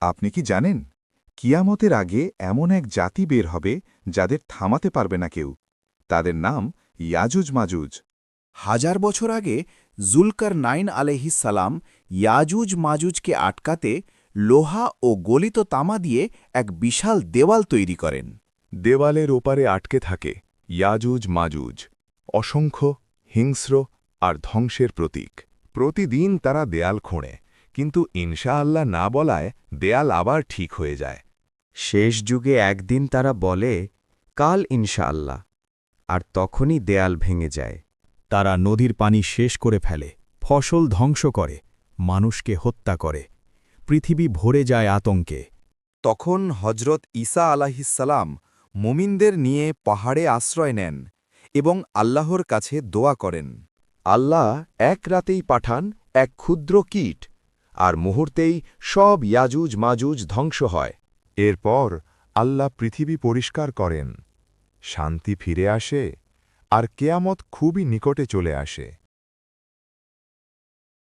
আপনি কি জানেন কিয়ামতের আগে এমন এক জাতি বের হবে যাদের থামাতে পারবে না কেউ। তাদের নাম ইয়াজুজ মাজুজ। হাজার বছর আগে জুলকার নাইন সালাম ইয়াজুজ মাজুজকে আটকাতে লোহা ও গলিত তামা দিয়ে এক বিশাল দেওয়াল তৈরি করেন। দেওয়ালের ওপারে আটকে থাকে ইয়াজুজ মাজুজ, অসংখ্য, হিংস্র আর ধ্বংসের প্রতীক। প্রতিদিন তারা দেয়াল খোঁড়ে, কিন্তু ইনশাআল্লাহ না বলায় দেয়াল আবার ঠিক হয়ে যায়। শেষ যুগে একদিন তারা বলে, কাল ইনশাআল্লাহ, আর তখনই দেয়াল ভেঙে যায়। তারা নদীর পানি শেষ করে ফেলে, ফসল ধ্বংস করে, মানুষকে হত্যা করে। পৃথিবী ভরে যায় আতঙ্কে। তখন হজরত ঈসা আলাহিসাল্লাম মুমিনদের নিয়ে পাহাড়ে আশ্রয় নেন এবং আল্লাহর কাছে দোয়া করেন। আল্লাহ এক রাতেই পাঠান এক ক্ষুদ্র কীট, আর মুহূর্তেই সব ইয়াজুজ মাজুজ ধ্বংস হয়। এরপর আল্লাহ পৃথিবী পরিষ্কার করেন, শান্তি ফিরে আসে, আর কেয়ামত খুবই নিকটে চলে আসে।